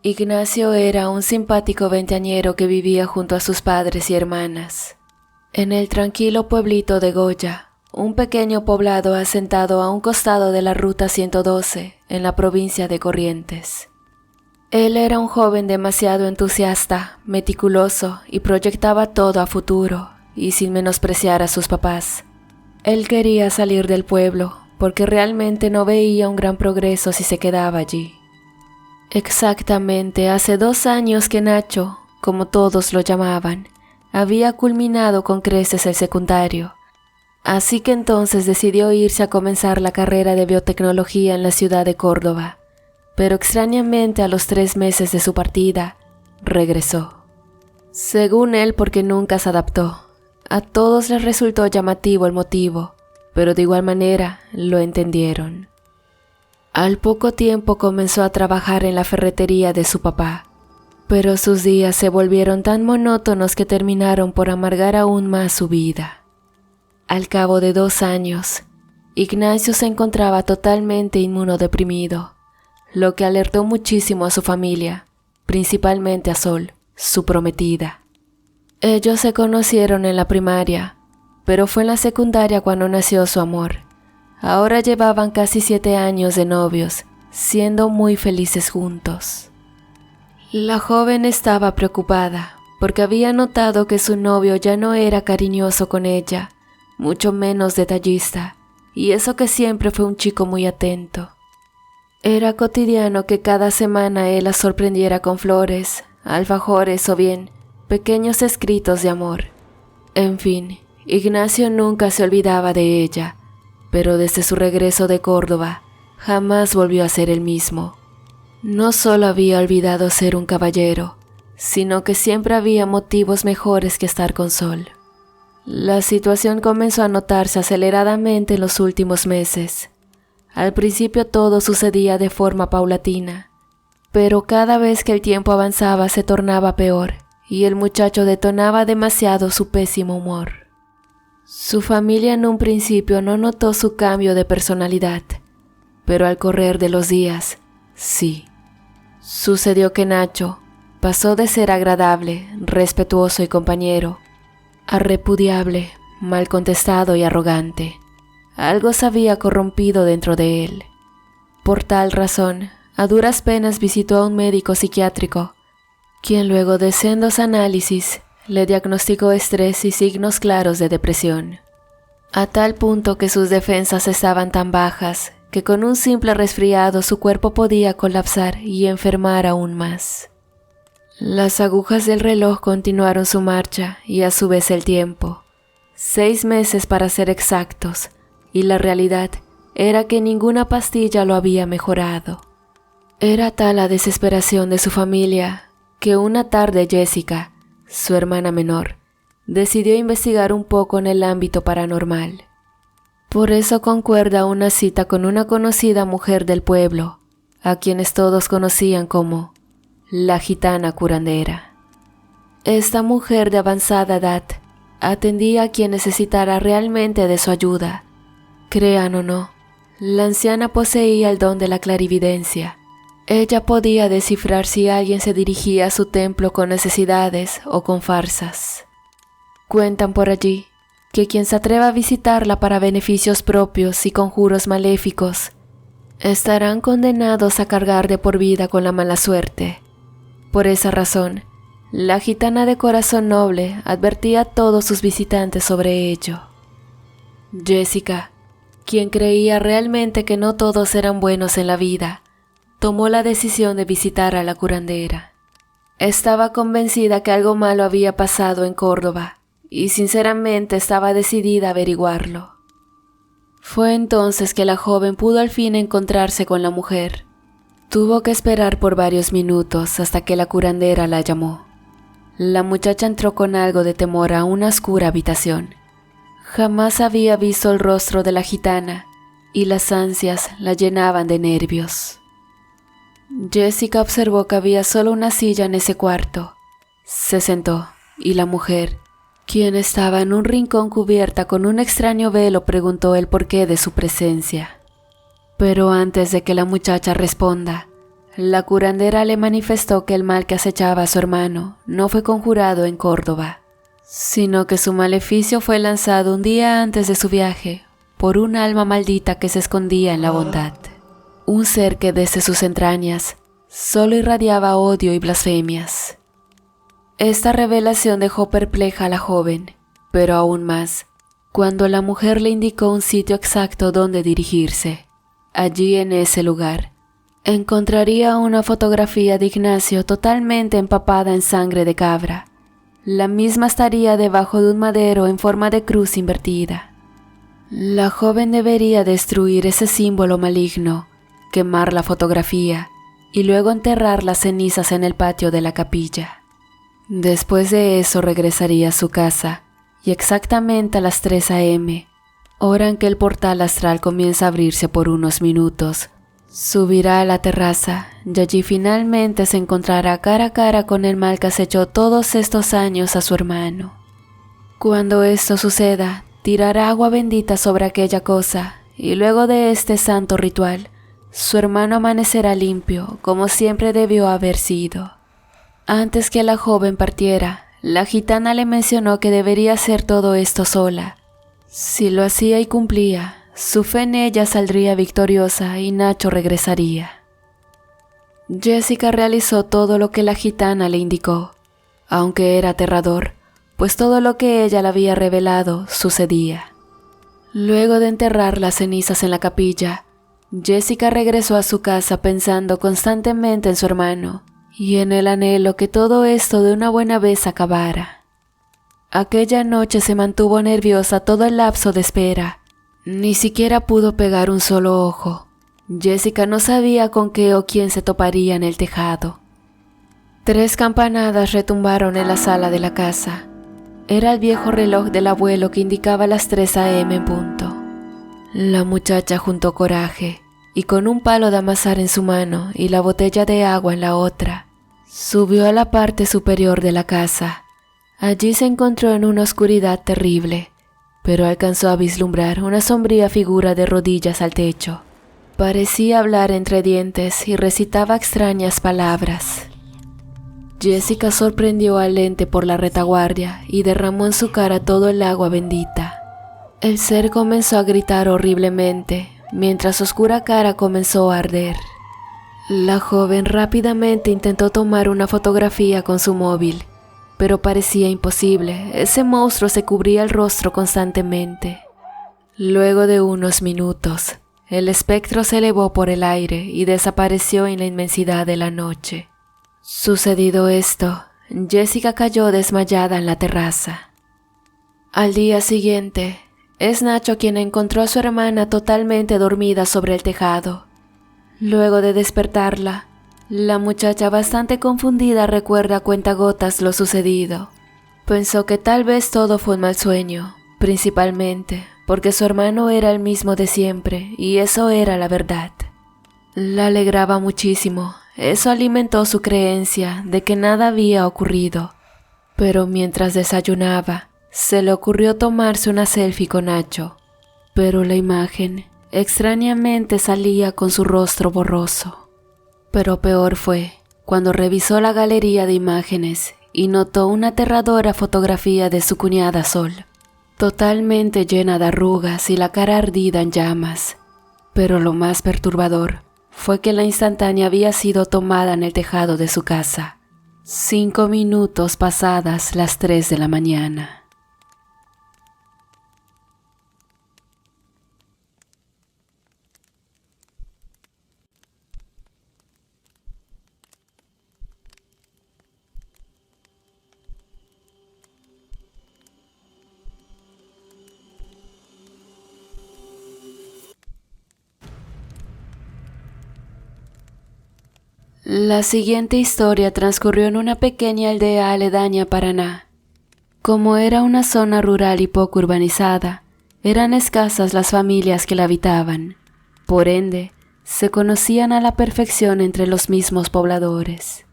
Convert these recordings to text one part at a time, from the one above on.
Ignacio era un simpático veinteañero que vivía junto a sus padres y hermanas, en el tranquilo pueblito de Goya, un pequeño poblado asentado a un costado de la Ruta 112 en la provincia de Corrientes. Él era un joven demasiado entusiasta, meticuloso y proyectaba todo a futuro, y sin menospreciar a sus papás. Él quería salir del pueblo porque realmente no veía un gran progreso si se quedaba allí. Exactamente hace 2 años que Nacho, como todos lo llamaban, había culminado con creces el secundario, así que entonces decidió irse a comenzar la carrera de biotecnología en la ciudad de Córdoba, pero extrañamente a los 3 meses de su partida, regresó. Según él, porque nunca se adaptó. A todos les resultó llamativo el motivo, pero de igual manera lo entendieron. Al poco tiempo comenzó a trabajar en la ferretería de su papá, pero sus días se volvieron tan monótonos que terminaron por amargar aún más su vida. Al cabo de 2 años, Ignacio se encontraba totalmente inmunodeprimido, lo que alertó muchísimo a su familia, principalmente a Sol, su prometida. Ellos se conocieron en la primaria, pero fue en la secundaria cuando nació su amor. Ahora llevaban casi 7 años de novios, siendo muy felices juntos. La joven estaba preocupada, porque había notado que su novio ya no era cariñoso con ella, mucho menos detallista, y eso que siempre fue un chico muy atento. Era cotidiano que cada semana él la sorprendiera con flores, alfajores o bien pequeños escritos de amor. En fin, Ignacio nunca se olvidaba de ella, pero desde su regreso de Córdoba jamás volvió a ser el mismo. No solo había olvidado ser un caballero, sino que siempre había motivos mejores que estar con Sol. La situación comenzó a notarse aceleradamente en los últimos meses. Al principio todo sucedía de forma paulatina, pero cada vez que el tiempo avanzaba se tornaba peor y el muchacho detonaba demasiado su pésimo humor. Su familia en un principio no notó su cambio de personalidad, pero al correr de los días, sí. Sucedió que Nacho pasó de ser agradable, respetuoso y compañero, a repudiable, mal contestado y arrogante. Algo se había corrompido dentro de él. Por tal razón, a duras penas visitó a un médico psiquiátrico, quien luego de sendos análisis le diagnosticó estrés y signos claros de depresión, a tal punto que sus defensas estaban tan bajas que con un simple resfriado su cuerpo podía colapsar y enfermar aún más. Las agujas del reloj continuaron su marcha y a su vez el tiempo, 6 meses para ser exactos, y la realidad era que ninguna pastilla lo había mejorado. Era tal la desesperación de su familia que una tarde Jessica, su hermana menor, decidió investigar un poco en el ámbito paranormal. Por eso concuerda una cita con una conocida mujer del pueblo, a quienes todos conocían como la gitana curandera. Esta mujer de avanzada edad atendía a quien necesitara realmente de su ayuda. Crean o no, la anciana poseía el don de la clarividencia. Ella podía descifrar si alguien se dirigía a su templo con necesidades o con farsas. Cuentan por allí que quien se atreva a visitarla para beneficios propios y conjuros maléficos, estarán condenados a cargar de por vida con la mala suerte. Por esa razón, la gitana de corazón noble advertía a todos sus visitantes sobre ello. Jessica, quien creía realmente que no todos eran buenos en la vida, tomó la decisión de visitar a la curandera. Estaba convencida que algo malo había pasado en Córdoba y sinceramente estaba decidida a averiguarlo. Fue entonces que la joven pudo al fin encontrarse con la mujer. Tuvo que esperar por varios minutos hasta que la curandera la llamó. La muchacha entró con algo de temor a una oscura habitación. Jamás había visto el rostro de la gitana y las ansias la llenaban de nervios. Jessica observó que había solo una silla en ese cuarto. Se sentó y la mujer, quien estaba en un rincón cubierta con un extraño velo, preguntó el porqué de su presencia. Pero antes de que la muchacha responda, la curandera le manifestó que el mal que acechaba a su hermano no fue conjurado en Córdoba, sino que su maleficio fue lanzado un día antes de su viaje por un alma maldita que se escondía en la bondad, un ser que desde sus entrañas solo irradiaba odio y blasfemias. Esta revelación dejó perpleja a la joven, pero aún más, cuando la mujer le indicó un sitio exacto donde dirigirse. Allí, en ese lugar, encontraría una fotografía de Ignacio totalmente empapada en sangre de cabra. La misma estaría debajo de un madero en forma de cruz invertida. La joven debería destruir ese símbolo maligno, quemar la fotografía y luego enterrar las cenizas en el patio de la capilla. Después de eso regresaría a su casa y exactamente a las 3 a.m., hora en que el portal astral comienza a abrirse por unos minutos, subirá a la terraza y allí finalmente se encontrará cara a cara con el mal que acechó todos estos años a su hermano. Cuando esto suceda, tirará agua bendita sobre aquella cosa y luego de este santo ritual, su hermano amanecerá limpio como siempre debió haber sido. Antes que la joven partiera, la gitana le mencionó que debería hacer todo esto sola. Si lo hacía y cumplía, su fe en ella saldría victoriosa y Nacho regresaría. Jessica realizó todo lo que la gitana le indicó, aunque era aterrador, pues todo lo que ella le había revelado sucedía. Luego de enterrar las cenizas en la capilla, Jessica regresó a su casa pensando constantemente en su hermano y en el anhelo que todo esto de una buena vez acabara. Aquella noche se mantuvo nerviosa todo el lapso de espera. Ni siquiera pudo pegar un solo ojo. Jessica no sabía con qué o quién se toparía en el tejado. 3 campanadas retumbaron en la sala de la casa. Era el viejo reloj del abuelo que indicaba las 3 a.m. en punto. La muchacha juntó coraje y con un palo de amasar en su mano y la botella de agua en la otra, subió a la parte superior de la casa. Allí se encontró en una oscuridad terrible, pero alcanzó a vislumbrar una sombría figura de rodillas al techo. Parecía hablar entre dientes y recitaba extrañas palabras. Jessica sorprendió al ente por la retaguardia y derramó en su cara todo el agua bendita. El ser comenzó a gritar horriblemente, mientras su oscura cara comenzó a arder. La joven rápidamente intentó tomar una fotografía con su móvil, pero parecía imposible. Ese monstruo se cubría el rostro constantemente. Luego de unos minutos, el espectro se elevó por el aire y desapareció en la inmensidad de la noche. Sucedido esto, Jessica cayó desmayada en la terraza. Al día siguiente, es Nacho quien encontró a su hermana totalmente dormida sobre el tejado. Luego de despertarla, la muchacha bastante confundida recuerda a cuentagotas lo sucedido. Pensó que tal vez todo fue un mal sueño, principalmente porque su hermano era el mismo de siempre y eso era la verdad. La alegraba muchísimo, eso alimentó su creencia de que nada había ocurrido. Pero mientras desayunaba, se le ocurrió tomarse una selfie con Nacho, pero la imagen extrañamente salía con su rostro borroso. Pero peor fue cuando revisó la galería de imágenes y notó una aterradora fotografía de su cuñada Sol, totalmente llena de arrugas y la cara ardida en llamas. Pero lo más perturbador fue que la instantánea había sido tomada en el tejado de su casa, 5 minutos pasadas las 3 de la mañana. La siguiente historia transcurrió en una pequeña aldea aledaña a Paraná. Como era una zona rural y poco urbanizada, eran escasas las familias que la habitaban. Por ende, se conocían a la perfección entre los mismos pobladores.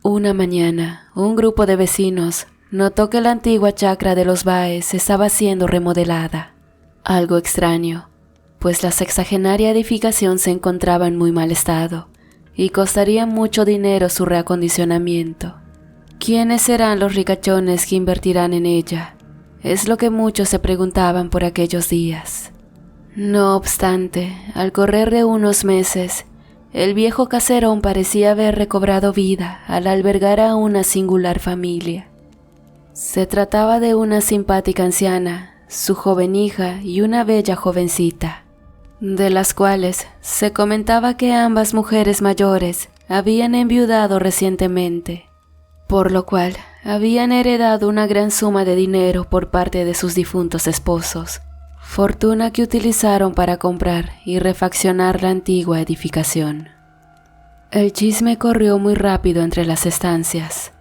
Una mañana, un grupo de vecinos notó que la antigua chacra de los Báez estaba siendo remodelada. Algo extraño, pues la sexagenaria edificación se encontraba en muy mal estado, y costaría mucho dinero su reacondicionamiento. ¿Quiénes serán los ricachones que invertirán en ella? Es lo que muchos se preguntaban por aquellos días. No obstante, al correr de unos meses, el viejo caserón parecía haber recobrado vida al albergar a una singular familia. Se trataba de una simpática anciana, su joven hija y una bella jovencita, de las cuales se comentaba que ambas mujeres mayores habían enviudado recientemente, por lo cual habían heredado una gran suma de dinero por parte de sus difuntos esposos, fortuna que utilizaron para comprar y refaccionar la antigua edificación. El chisme corrió muy rápido entre las estancias,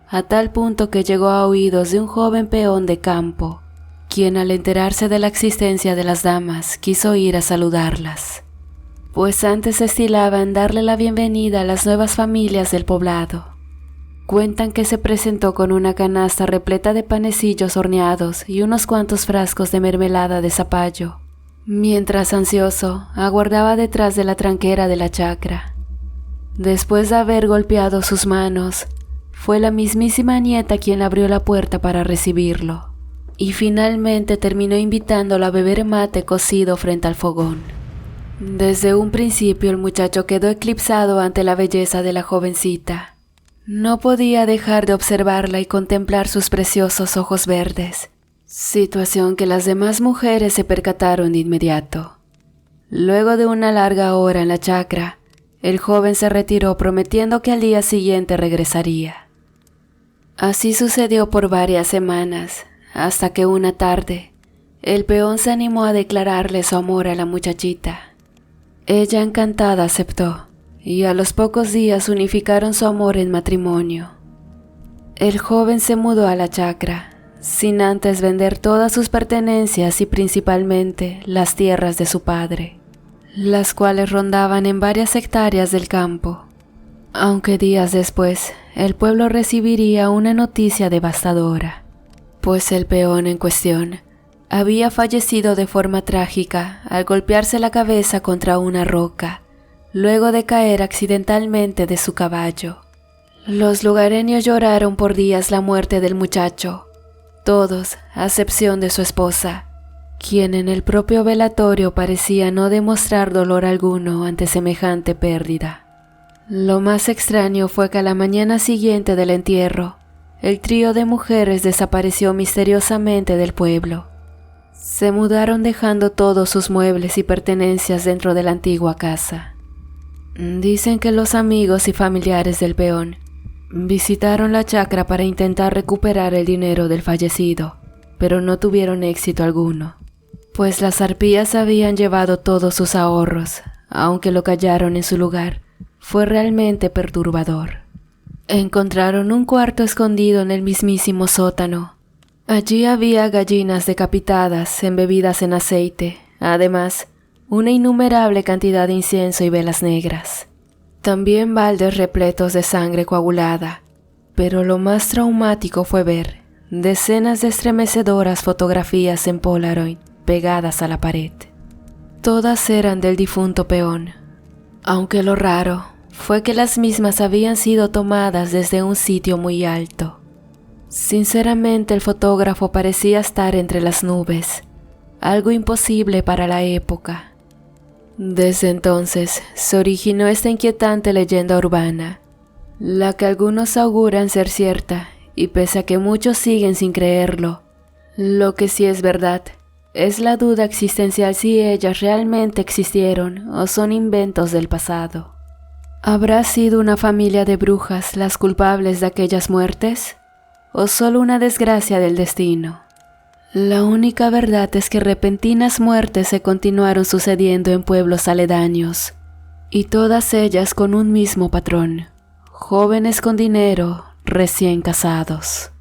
a tal punto que llegó a oídos de un joven peón de campo, quien al enterarse de la existencia de las damas quiso ir a saludarlas, pues antes estilaban darle la bienvenida a las nuevas familias del poblado. Cuentan que se presentó con una canasta repleta de panecillos horneados y unos cuantos frascos de mermelada de zapallo, mientras ansioso aguardaba detrás de la tranquera de la chacra. Después de haber golpeado sus manos, fue la mismísima nieta quien abrió la puerta para recibirlo, y finalmente terminó invitándolo a beber mate cocido frente al fogón. Desde un principio el muchacho quedó eclipsado ante la belleza de la jovencita. No podía dejar de observarla y contemplar sus preciosos ojos verdes, situación que las demás mujeres se percataron de inmediato. Luego de una larga hora en la chacra, el joven se retiró prometiendo que al día siguiente regresaría. Así sucedió por varias semanas, hasta que una tarde, el peón se animó a declararle su amor a la muchachita. Ella encantada aceptó, y a los pocos días unificaron su amor en matrimonio. El joven se mudó a la chacra, sin antes vender todas sus pertenencias y principalmente las tierras de su padre, las cuales rondaban en varias hectáreas del campo. Aunque días después, el pueblo recibiría una noticia devastadora, pues el peón en cuestión había fallecido de forma trágica al golpearse la cabeza contra una roca, luego de caer accidentalmente de su caballo. Los lugareños lloraron por días la muerte del muchacho, todos a excepción de su esposa, quien en el propio velatorio parecía no demostrar dolor alguno ante semejante pérdida. Lo más extraño fue que a la mañana siguiente del entierro, el trío de mujeres desapareció misteriosamente del pueblo. Se mudaron dejando todos sus muebles y pertenencias dentro de la antigua casa. Dicen que los amigos y familiares del peón visitaron la chacra para intentar recuperar el dinero del fallecido, pero no tuvieron éxito alguno, pues las arpías habían llevado todos sus ahorros. Aunque lo callaron en su lugar, fue realmente perturbador. Encontraron un cuarto escondido en el mismísimo sótano. Allí había gallinas decapitadas embebidas en aceite, además una innumerable cantidad de incienso y velas negras. También baldes repletos de sangre coagulada, pero lo más traumático fue ver decenas de estremecedoras fotografías en Polaroid pegadas a la pared. Todas eran del difunto peón, aunque lo raro fue que las mismas habían sido tomadas desde un sitio muy alto. Sinceramente, el fotógrafo parecía estar entre las nubes, algo imposible para la época. Desde entonces se originó esta inquietante leyenda urbana, la que algunos auguran ser cierta, y pese a que muchos siguen sin creerlo, lo que sí es verdad es la duda existencial si ellas realmente existieron o son inventos del pasado. ¿Habrá sido una familia de brujas las culpables de aquellas muertes? ¿O solo una desgracia del destino? La única verdad es que repentinas muertes se continuaron sucediendo en pueblos aledaños, y todas ellas con un mismo patrón: jóvenes con dinero, recién casados.